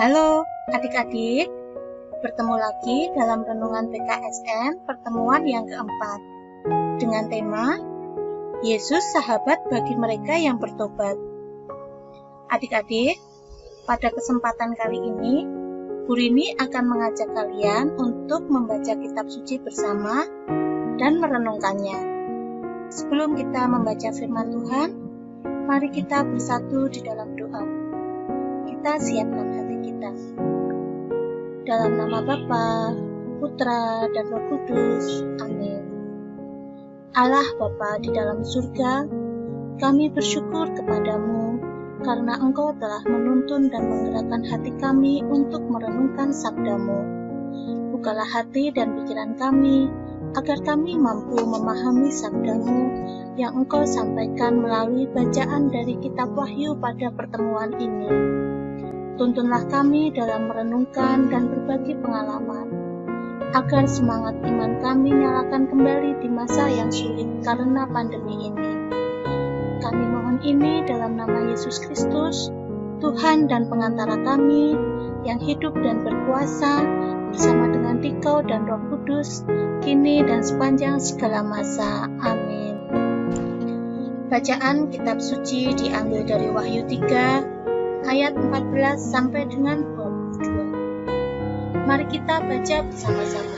Halo adik-adik, bertemu lagi dalam Renungan PKSN pertemuan yang keempat dengan tema Yesus sahabat bagi mereka yang bertobat. Adik-adik, pada kesempatan kali ini Bu Rini akan mengajak kalian untuk membaca kitab suci bersama dan merenungkannya. Sebelum kita membaca firman Tuhan, mari kita bersatu di dalam doa. Kita siapkan hati kita. Dalam nama Bapa, Putra, dan Roh Kudus. Amin. Allah Bapa di dalam surga, kami bersyukur kepadamu karena Engkau telah menuntun dan menggerakkan hati kami untuk merenungkan sabda-Mu. Bukalah hati dan pikiran kami, agar kami mampu memahami sabda-Mu yang Engkau sampaikan melalui bacaan dari kitab Wahyu pada pertemuan ini. Tuntunlah kami dalam merenungkan dan berbagi pengalaman, agar semangat iman kami nyalakan kembali di masa yang sulit karena pandemi ini. Kami mohon ini dalam nama Yesus Kristus, Tuhan dan pengantara kami, yang hidup dan berkuasa bersama dengan Dikau dan Roh Kudus, kini dan sepanjang segala masa. Amin. Bacaan kitab suci diambil dari Wahyu 3, ayat 14 sampai dengan 22. Mari kita baca bersama-sama.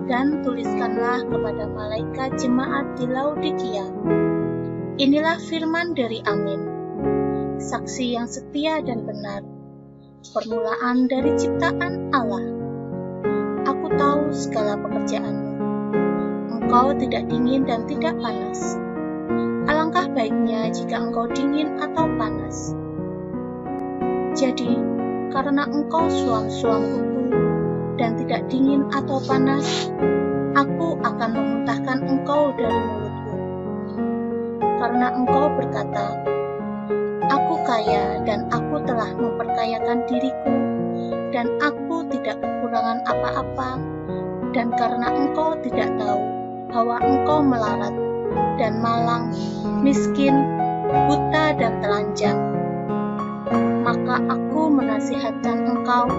Dan tuliskanlah kepada malaikat jemaat di Laodikia. Inilah firman dari Amin, saksi yang setia dan benar, permulaan dari ciptaan Allah. Aku tahu segala pekerjaanmu. Engkau tidak dingin dan tidak panas. Alangkah baiknya jika engkau dingin atau panas. Jadi, karena engkau suam-suam kuku dan tidak dingin atau panas, aku akan memuntahkan engkau dari mulutku. Karena engkau berkata, aku kaya dan aku telah memperkayakan diriku, dan aku tidak kekurangan apa-apa, dan karena engkau tidak tahu bahwa engkau melarat dan malang, miskin, buta dan telanjang, maka aku menasihatkan engkau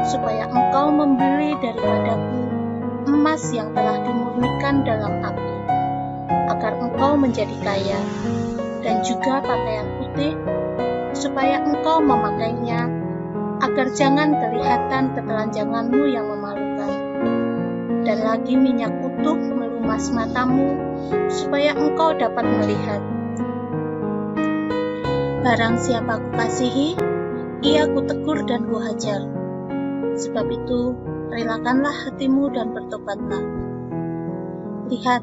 supaya engkau membeli daripadaku emas yang telah dimurnikan dalam api, agar engkau menjadi kaya, dan juga pakaian putih, supaya engkau memakainya, agar jangan kelihatan ketelanjanganmu yang memalukan, dan lagi minyak utuh melumas matamu, supaya engkau dapat melihat. Barang siapa kukasihi, ia kutegur dan kuhajar. Sebab itu, relakanlah hatimu dan bertobatlah. Lihat,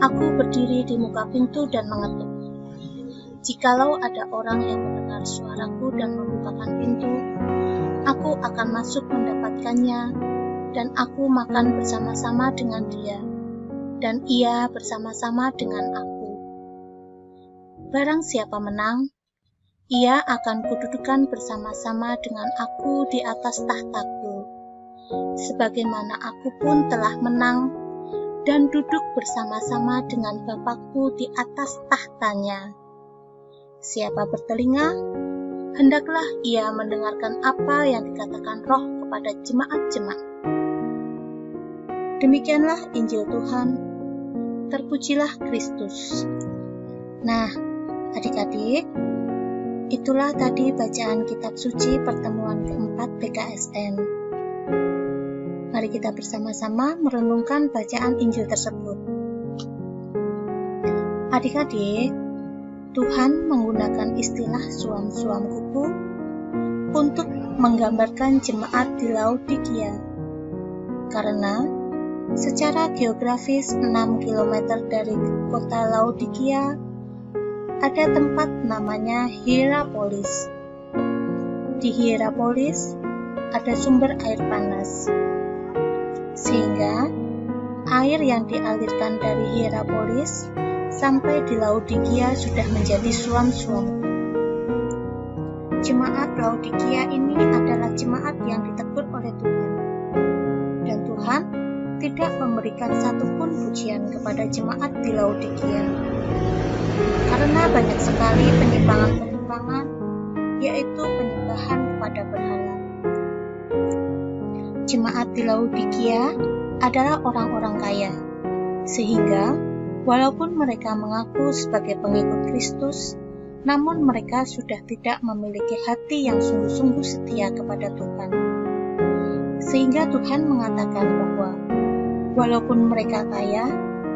aku berdiri di muka pintu dan mengetuk. Jikalau ada orang yang mendengar suaraku dan membukakan pintu, aku akan masuk mendapatkannya, dan aku makan bersama-sama dengan dia, dan ia bersama-sama dengan aku. Barang siapa menang, ia akan kududukan bersama-sama dengan aku di atas tahtaku, sebagaimana aku pun telah menang dan duduk bersama-sama dengan Bapakku di atas tahtanya. Siapa bertelinga, hendaklah ia mendengarkan apa yang dikatakan Roh kepada jemaat-jemaat. Demikianlah Injil Tuhan. Terpujilah Kristus. Nah, adik-adik, itulah tadi bacaan kitab suci pertemuan keempat PKSN. Mari kita bersama-sama merenungkan bacaan Injil tersebut. Adik-adik, Tuhan menggunakan istilah suam-suam kuku untuk menggambarkan jemaat di Laodikia. Karena secara geografis 6 km dari kota Laodikia ada tempat namanya Hierapolis. Di Hierapolis ada sumber air panas, sehingga air yang dialirkan dari Hierapolis sampai di Laodikia sudah menjadi suam-suam. Jemaat Laodikia ini adalah jemaat yang ditegur oleh Tuhan, dan Tuhan tidak memberikan satupun pujian kepada jemaat di Laodikia. Karena banyak sekali penyimpangan-penyimpangan yaitu penyembahan kepada berhala. Jemaat di Laodikia adalah orang-orang kaya, sehingga walaupun mereka mengaku sebagai pengikut Kristus, namun mereka sudah tidak memiliki hati yang sungguh-sungguh setia kepada Tuhan. Sehingga Tuhan mengatakan bahwa walaupun mereka kaya,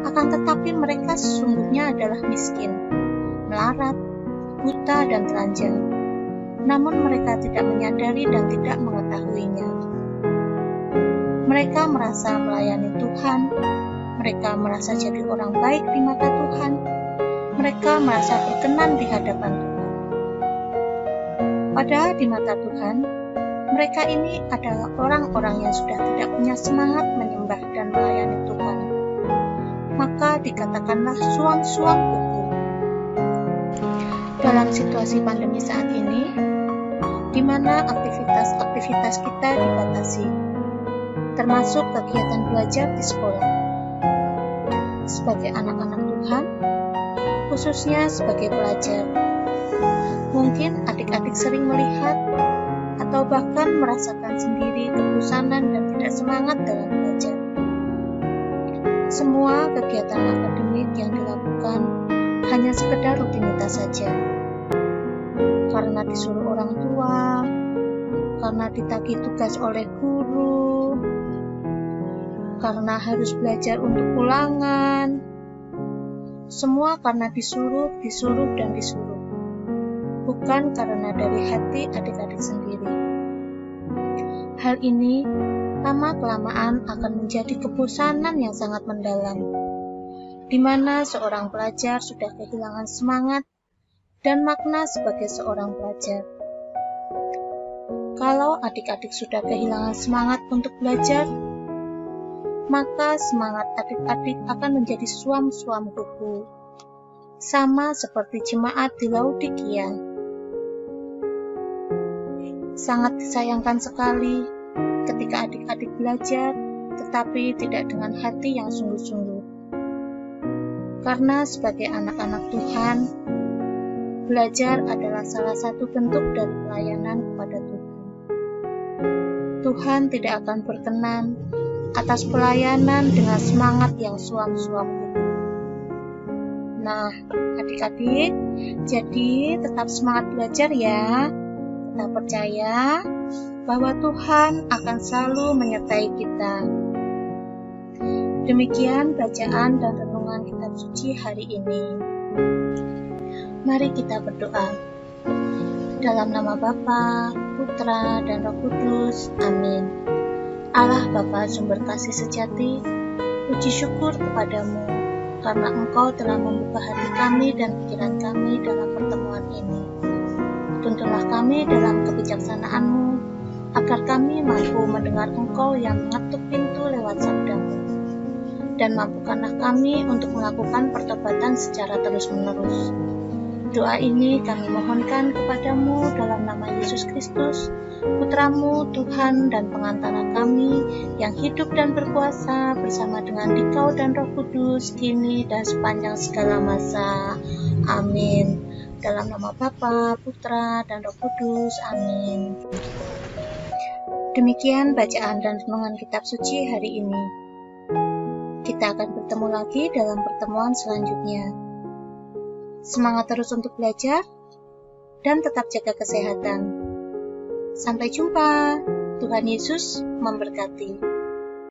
akan tetapi mereka sesungguhnya adalah miskin, melarat, buta, dan telanjang. Namun mereka tidak menyadari dan tidak mengetahuinya. Mereka merasa melayani Tuhan, mereka merasa jadi orang baik di mata Tuhan, mereka merasa berkenan di hadapan Tuhan. Padahal di mata Tuhan, mereka ini adalah orang-orang yang sudah tidak punya semangat menyembah dan melayani Tuhan. Maka dikatakanlah suam-suam kuku. Dalam situasi pandemi saat ini, di mana aktivitas-aktivitas kita dibatasi, termasuk kegiatan belajar di sekolah. Sebagai anak-anak Tuhan, khususnya sebagai pelajar, mungkin adik-adik sering melihat atau bahkan merasakan sendiri kebosanan dan tidak semangat dalam belajar. Semua kegiatan akademik yang dilakukan hanya sekedar rutinitas saja. Karena disuruh orang tua, karena ditagih tugas oleh guru, karena harus belajar untuk ulangan. Semua karena disuruh, dan disuruh. Bukan karena dari hati adik-adik sendiri. Hal ini lama-kelamaan akan menjadi kebosanan yang sangat mendalam, di mana seorang pelajar sudah kehilangan semangat dan makna sebagai seorang pelajar. Kalau adik-adik sudah kehilangan semangat untuk belajar, maka semangat adik-adik akan menjadi suam-suam kuku, sama seperti jemaat di Laodikia. Sangat disayangkan sekali ketika adik-adik belajar, tetapi tidak dengan hati yang sungguh-sungguh. Karena sebagai anak-anak Tuhan, belajar adalah salah satu bentuk dari pelayanan kepada Tuhan. Tuhan tidak akan berkenan atas pelayanan dengan semangat yang suam-suam. Nah, adik-adik, jadi tetap semangat belajar ya. Tetap percaya bahwa Tuhan akan selalu menyertai kita. Demikian bacaan dan renungan kitab suci hari ini. Mari kita berdoa. Dalam nama Bapa, Putra, dan Roh Kudus. Amin. Allah Bapa sumber kasih sejati, puji syukur kepadamu, karena Engkau telah membuka hati kami dan pikiran kami dalam pertemuan ini. Tuntunlah kami dalam kebijaksanaan-Mu, agar kami mampu mendengar Engkau yang mengetuk pintu lewat sabda-Mu. Dan mampukanlah kami untuk melakukan pertobatan secara terus-menerus. Doa ini kami mohonkan kepadamu dalam nama Yesus Kristus, Putra-Mu, Tuhan dan pengantara kami, yang hidup dan berkuasa bersama dengan Dikau dan Roh Kudus, kini dan sepanjang segala masa. Amin. Dalam nama Bapa, Putra, dan Roh Kudus. Amin. Demikian bacaan dan renungan kitab suci hari ini. Kita akan bertemu lagi dalam pertemuan selanjutnya. Semangat terus untuk belajar dan tetap jaga kesehatan. Sampai jumpa. Tuhan Yesus memberkati.